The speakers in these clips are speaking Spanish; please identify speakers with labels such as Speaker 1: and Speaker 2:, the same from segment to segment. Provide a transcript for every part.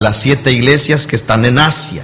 Speaker 1: las 7 iglesias que están en Asia: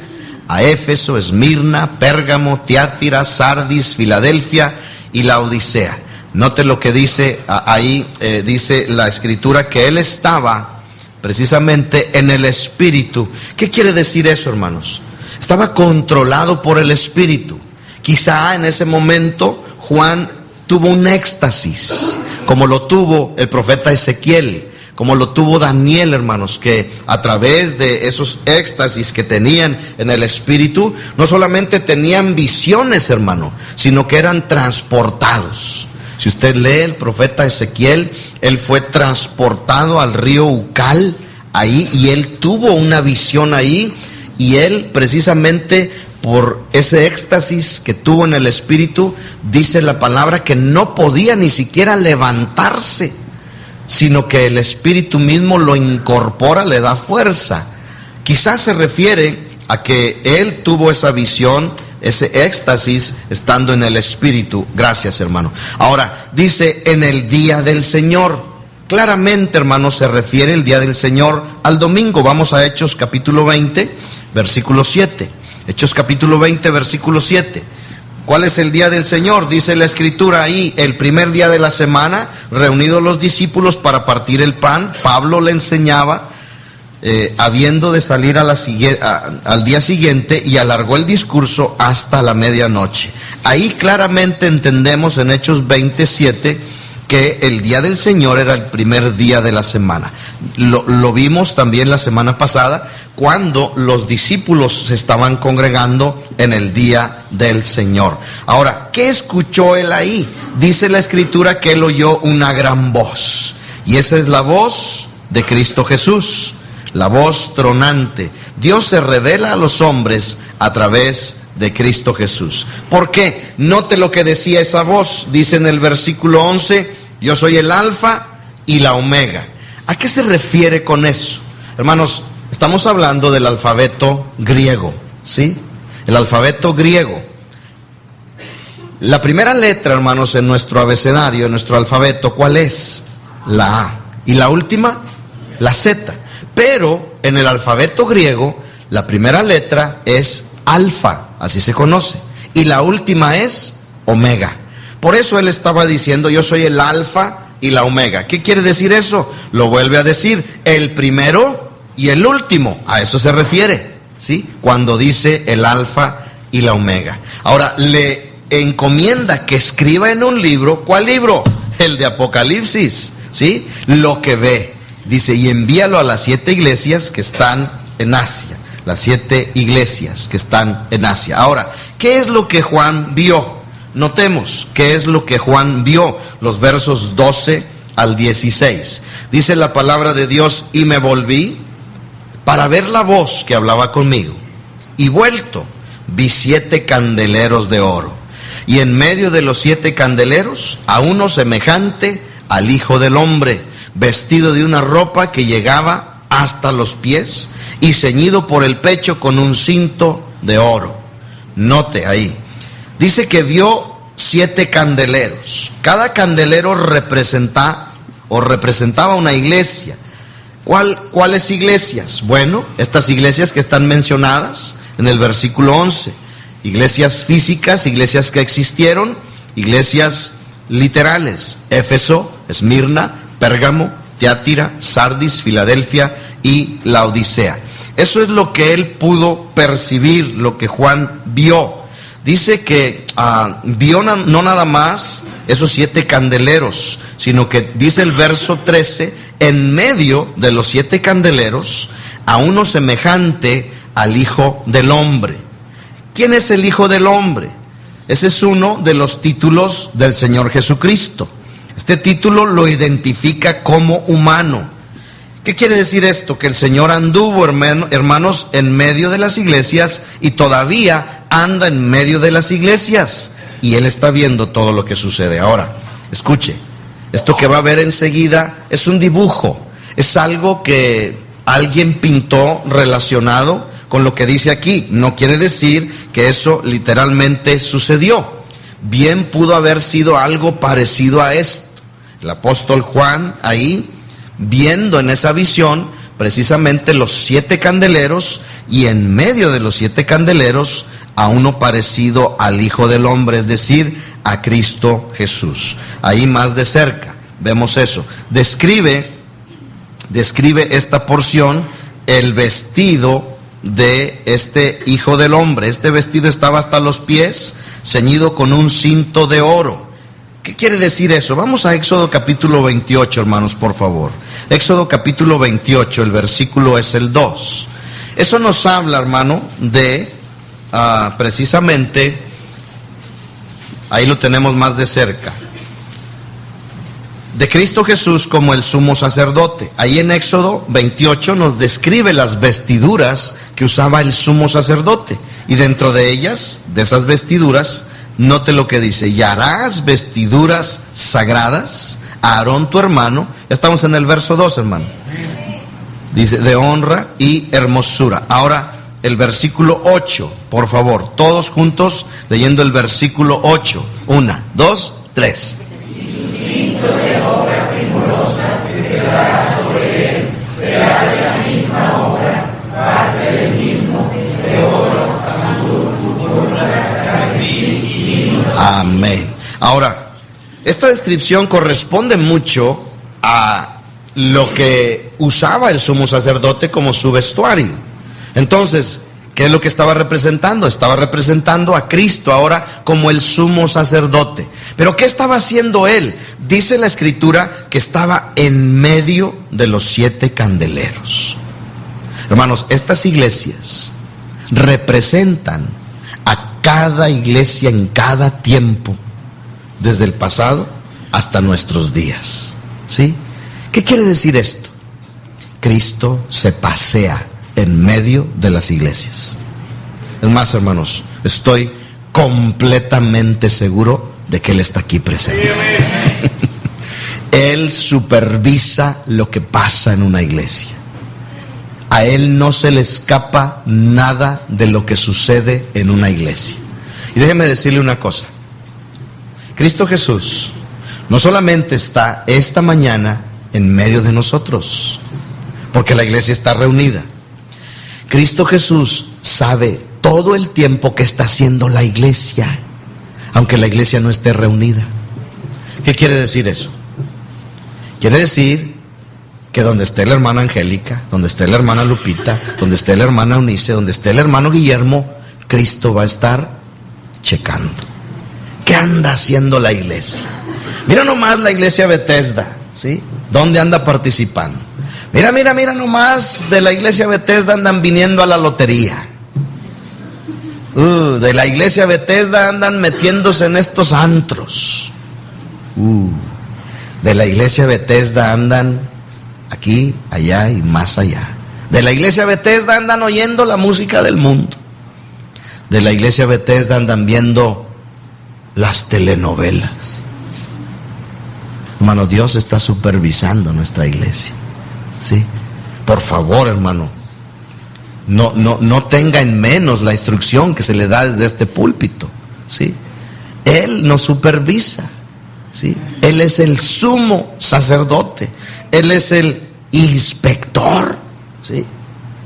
Speaker 1: a Éfeso, Esmirna, Pérgamo, Tiatira, Sardis, Filadelfia y Laodicea. Note lo que dice ahí, dice la escritura que él estaba precisamente en el Espíritu. ¿Qué quiere decir eso, hermanos? Estaba controlado por el Espíritu. Quizá en ese momento Juan tuvo un éxtasis, como lo tuvo el profeta Ezequiel, como lo tuvo Daniel, hermanos, que a través de esos éxtasis que tenían en el Espíritu, no solamente tenían visiones, hermano, sino que eran transportados. Si usted lee el profeta Ezequiel, él fue transportado al río Ucal, ahí, y él tuvo una visión ahí, y él precisamente por ese éxtasis que tuvo en el Espíritu, dice la palabra que no podía ni siquiera levantarse, sino que el Espíritu mismo lo incorpora, le da fuerza. Quizás se refiere a que él tuvo esa visión, ese éxtasis, estando en el Espíritu. Gracias, hermano. Ahora, dice en el día del Señor. Claramente, hermano, se refiere el día del Señor al domingo. Vamos a Hechos capítulo 20, versículo 7. Hechos capítulo 20, versículo 7. ¿Cuál es el día del Señor? Dice la escritura ahí: el primer día de la semana, reunidos los discípulos para partir el pan, Pablo le enseñaba, habiendo de salir al día siguiente, y alargó el discurso hasta la medianoche. Ahí claramente entendemos en Hechos 27 que el día del Señor era el primer día de la semana. Lo vimos también la semana pasada, cuando los discípulos se estaban congregando en el día del Señor. Ahora, ¿qué escuchó él ahí? Dice la escritura que él oyó una gran voz, y esa es la voz de Cristo Jesús, la voz tronante. Dios se revela a los hombres a través de Cristo Jesús. ¿Por qué? Note lo que decía esa voz. Dice en el versículo 11: yo soy el alfa y la omega. ¿A qué se refiere con eso? Hermanos, estamos hablando del alfabeto griego, ¿sí? El alfabeto griego. La primera letra, hermanos, en nuestro abecedario, en nuestro alfabeto, ¿cuál es? La A. Y la última, la Z. Pero en el alfabeto griego, la primera letra es alfa, así se conoce, y la última es omega. Por eso él estaba diciendo: yo soy el alfa y la omega. ¿Qué quiere decir eso? Lo vuelve a decir: el primero y el último. A eso se refiere, ¿sí? Cuando dice el alfa y la omega. Ahora, le encomienda que escriba en un libro. ¿Cuál libro? El de Apocalipsis, ¿sí? Lo que ve. Dice: y envíalo a las 7 iglesias que están en Asia. Las 7 iglesias que están en Asia. Ahora, ¿qué es lo que Juan vio? Notemos qué es lo que Juan vio. Los versos 12 al 16. Dice la palabra de Dios: y me volví para ver la voz que hablaba conmigo, y vuelto vi 7 candeleros de oro, y en medio de los 7 candeleros a uno semejante al Hijo del Hombre, vestido de una ropa que llegaba hasta los pies, y ceñido por el pecho con un cinto de oro. Note ahí, dice que vio 7 candeleros. Cada candelero representaba una iglesia. ¿Cuáles iglesias? Bueno, estas iglesias que están mencionadas en el versículo 11. Iglesias físicas, iglesias que existieron, iglesias literales: Éfeso, Esmirna, Pérgamo, Tiatira, Sardis, Filadelfia y Laodicea. Eso es lo que él pudo percibir, lo que Juan vio. Dice que vio no nada más esos 7 candeleros, sino que dice el verso 13: en medio de los 7 candeleros a uno semejante al Hijo del Hombre. ¿Quién es el Hijo del Hombre? Ese es uno de los títulos del Señor Jesucristo. Este título lo identifica como humano. ¿Qué quiere decir esto? Que el Señor anduvo, hermanos, en medio de las iglesias, y todavía anda en medio de las iglesias, y Él está viendo todo lo que sucede. Ahora, escuche, esto que va a ver enseguida es un dibujo, es algo que alguien pintó relacionado con lo que dice aquí. No quiere decir que eso literalmente sucedió. Bien pudo haber sido algo parecido a esto. El apóstol Juan ahí, viendo en esa visión, precisamente los 7 candeleros, y en medio de los 7 candeleros a uno parecido al Hijo del Hombre, es decir, a Cristo Jesús. Ahí más de cerca vemos eso. Describe esta porción el vestido de este Hijo del Hombre. Este vestido estaba hasta los pies, ceñido con un cinto de oro. ¿Qué quiere decir eso? Vamos a Éxodo capítulo 28, hermanos, por favor. Éxodo capítulo 28, el versículo es el 2. Eso nos habla, hermano, de precisamente, ahí lo tenemos más de cerca, de Cristo Jesús como el sumo sacerdote. Ahí en Éxodo 28 nos describe las vestiduras que usaba el sumo sacerdote. Y dentro de ellas, de esas vestiduras, note lo que dice: y harás vestiduras sagradas a Aarón tu hermano. Ya estamos en el verso 2, hermano. Dice, de honra y hermosura. Ahora, el versículo 8, por favor, todos juntos leyendo el versículo 8. 1, 2, 3.
Speaker 2: Cinto de obra primorosa será sobre él, será de la misma obra, parte del mismo, de oro, azul, púrpura, carmesí y lino.
Speaker 1: Amén. Ahora, esta descripción corresponde mucho a lo que usaba el sumo sacerdote como su vestuario. Entonces, ¿qué es lo que estaba representando? Estaba representando a Cristo ahora como el sumo sacerdote. ¿Pero qué estaba haciendo él? Dice la Escritura que estaba en medio de los 7 candeleros. Hermanos, estas iglesias representan a cada iglesia en cada tiempo, desde el pasado hasta nuestros días. ¿Sí? ¿Qué quiere decir esto? Cristo se pasea en medio de las iglesias. Es más, hermanos, estoy completamente seguro de que Él está aquí presente. Él supervisa lo que pasa en una iglesia. A Él no se le escapa nada de lo que sucede en una iglesia. Y déjeme decirle una cosa: Cristo Jesús no solamente está esta mañana en medio de nosotros, porque la iglesia está reunida. Cristo Jesús sabe todo el tiempo que está haciendo la iglesia, aunque la iglesia no esté reunida. ¿Qué quiere decir eso? Quiere decir que donde esté la hermana Angélica, donde esté la hermana Lupita, donde esté la hermana Eunice, donde esté el hermano Guillermo, Cristo va a estar checando. ¿Qué anda haciendo la iglesia? Mira nomás la iglesia Bethesda, ¿sí? ¿Dónde anda participando? Mira nomás, de la iglesia Bethesda andan viniendo a la lotería. De la iglesia Bethesda andan metiéndose en estos antros. De la iglesia Bethesda andan aquí, allá y más allá. De la iglesia Bethesda andan oyendo la música del mundo. De la iglesia Bethesda andan viendo las telenovelas. Hermano, Dios está supervisando nuestra iglesia. Sí, por favor, hermano, no tenga en menos la instrucción que se le da desde este púlpito. Sí, Él nos supervisa. Sí, Él es el sumo sacerdote, Él es el inspector. Sí,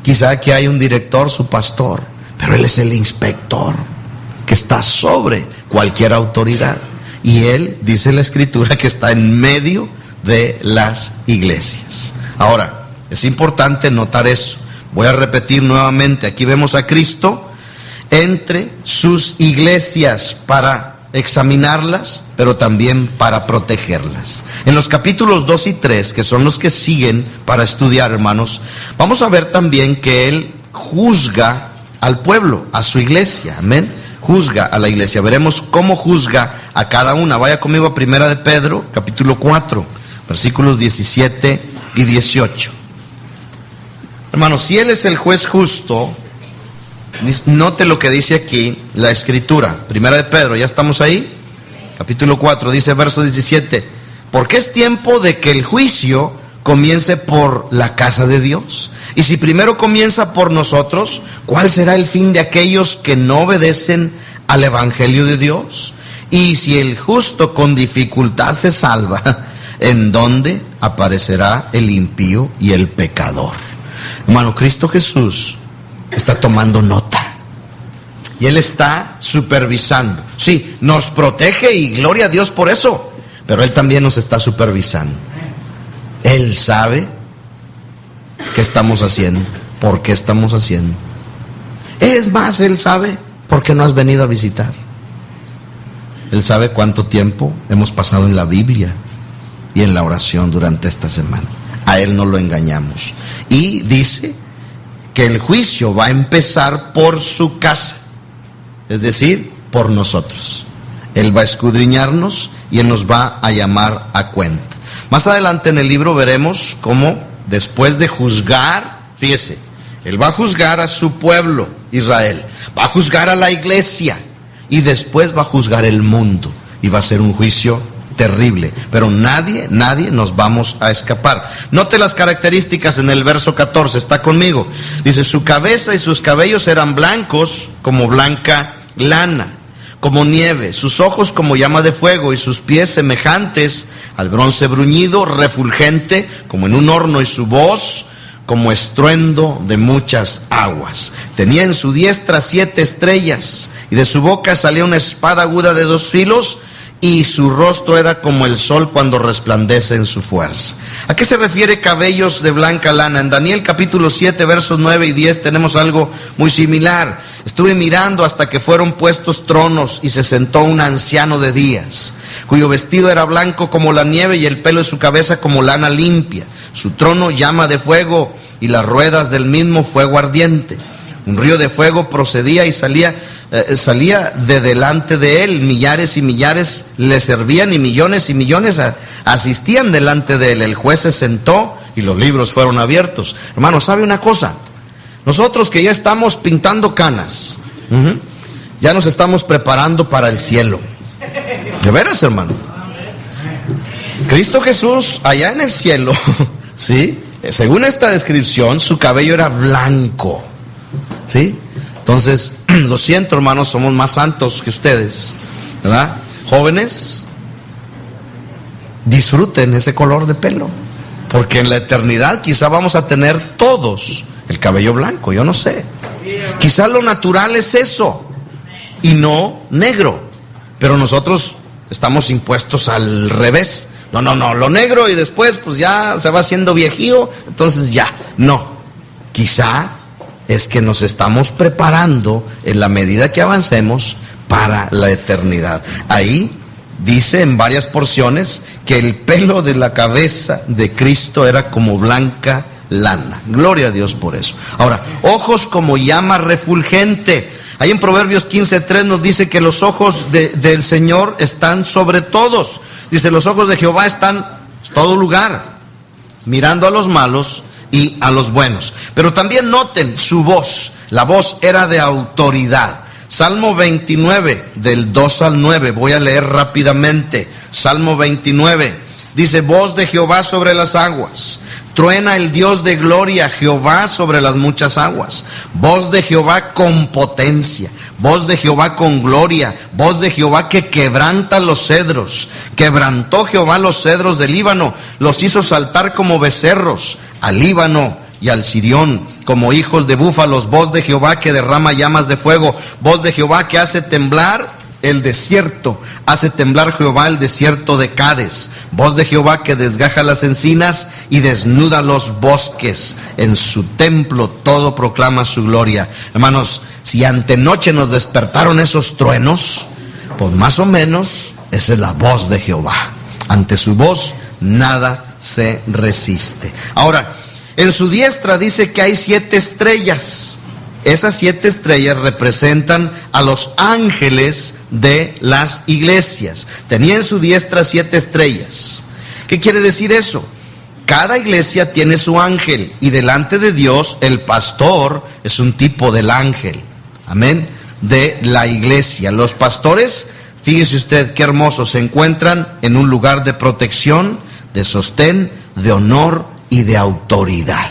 Speaker 1: quizá aquí hay un director, su pastor, pero Él es el inspector que está sobre cualquier autoridad. Y Él, dice la Escritura, que está en medio de las iglesias. Ahora, es importante notar eso. Voy a repetir nuevamente. Aquí vemos a Cristo entre sus iglesias para examinarlas, pero también para protegerlas. En los capítulos 2 y 3, que son los que siguen para estudiar, hermanos, vamos a ver también que Él juzga al pueblo, a su iglesia. Amén. Juzga a la iglesia. Veremos cómo juzga a cada una. Vaya conmigo a Primera de Pedro, capítulo 4, versículos 17 y 18. Hermanos, si Él es el juez justo, note lo que dice aquí la Escritura. Primera de Pedro, ¿ya estamos ahí? Capítulo 4, dice verso 17: porque es tiempo de que el juicio comience por la casa de Dios. Y si primero comienza por nosotros, ¿cuál será el fin de aquellos que no obedecen al Evangelio de Dios? Y si el justo con dificultad se salva, ¿en dónde aparecerá el impío y el pecador? Hermano, Cristo Jesús está tomando nota. Y Él está supervisando. Sí, nos protege y gloria a Dios por eso. Pero Él también nos está supervisando. Él sabe qué estamos haciendo, por qué estamos haciendo. Es más, Él sabe por qué no has venido a visitar. Él sabe cuánto tiempo hemos pasado en la Biblia y en la oración durante esta semana. A Él no lo engañamos. Y dice que el juicio va a empezar por su casa, es decir, por nosotros. Él va a escudriñarnos y Él nos va a llamar a cuenta. Más adelante en el libro veremos cómo después de juzgar, fíjese, Él va a juzgar a su pueblo, Israel, va a juzgar a la iglesia y después va a juzgar el mundo y va a ser un juicio terrible, pero nadie nos vamos a escapar. Note las características en el verso 14, está conmigo. Dice, su cabeza y sus cabellos eran blancos como blanca lana, como nieve, sus ojos como llama de fuego y sus pies semejantes al bronce bruñido, refulgente como en un horno, y su voz como estruendo de muchas aguas. Tenía en su diestra 7 estrellas y de su boca salía una espada aguda de 2 filos, y su rostro era como el sol cuando resplandece en su fuerza. ¿A qué se refiere cabellos de blanca lana? En Daniel capítulo 7 versos 9 y 10 tenemos algo muy similar. Estuve mirando hasta que fueron puestos tronos y se sentó un anciano de días, cuyo vestido era blanco como la nieve y el pelo de su cabeza como lana limpia. Su trono llama de fuego y las ruedas del mismo fuego ardiente. Un río de fuego procedía y salía de delante de él. Millares y millares le servían y millones asistían delante de él. El juez se sentó y los libros fueron abiertos. Hermano, ¿sabe una cosa? Nosotros que ya estamos pintando canas, ya nos estamos preparando para el cielo. De veras, hermano. Cristo Jesús allá en el cielo, ¿sí? Según esta descripción, su cabello era blanco, ¿sí? Entonces, lo siento, hermanos, somos más santos que ustedes, ¿verdad? Jóvenes, disfruten ese color de pelo, porque en la eternidad quizá vamos a tener todos el cabello blanco, yo no sé. Quizá lo natural es eso, y no negro, pero nosotros estamos impuestos al revés. No, lo negro y después pues ya se va haciendo viejío, entonces ya, no. Quizá es que nos estamos preparando en la medida que avancemos para la eternidad. Ahí dice en varias porciones que el pelo de la cabeza de Cristo era como blanca lana. Gloria a Dios por eso. Ahora, ojos como llama refulgente. Ahí en Proverbios 15:3 nos dice que los ojos del Señor están sobre todos. Dice, los ojos de Jehová están en todo lugar, mirando a los malos y a los buenos. Pero también noten su voz. La voz era de autoridad. Salmo 29, del 2 al 9, voy a leer rápidamente. Salmo 29, dice, voz de Jehová sobre las aguas. Truena el Dios de gloria, Jehová sobre las muchas aguas. Voz de Jehová con potencia, voz de Jehová con gloria, voz de Jehová que quebranta los cedros. Quebrantó Jehová los cedros del Líbano, los hizo saltar como becerros, al Líbano y al Sirión, como hijos de búfalos. Voz de Jehová que derrama llamas de fuego, voz de Jehová que hace temblar el desierto, hace temblar Jehová el desierto de Cades. Voz de Jehová que desgaja las encinas y desnuda los bosques. En su templo todo proclama su gloria. Hermanos, si antenoche nos despertaron esos truenos, pues más o menos esa es la voz de Jehová. Ante su voz nada se resiste. Ahora, en su diestra dice que hay 7 estrellas. Esas 7 estrellas representan a los ángeles de las iglesias. Tenía en su diestra 7 estrellas. ¿Qué quiere decir eso? Cada iglesia tiene su ángel y delante de Dios el pastor es un tipo del ángel. Amén. De la iglesia. Los pastores, fíjese usted qué hermoso, se encuentran en un lugar de protección, de sostén, de honor y de autoridad.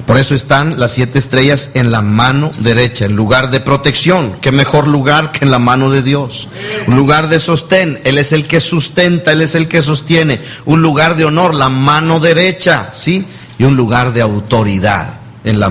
Speaker 1: Por eso están las 7 estrellas en la mano derecha, en lugar de protección. ¿Qué mejor lugar que en la mano de Dios? Un lugar de sostén, Él es el que sustenta, Él es el que sostiene. Un lugar de honor, la mano derecha, ¿sí? y un lugar de autoridad en la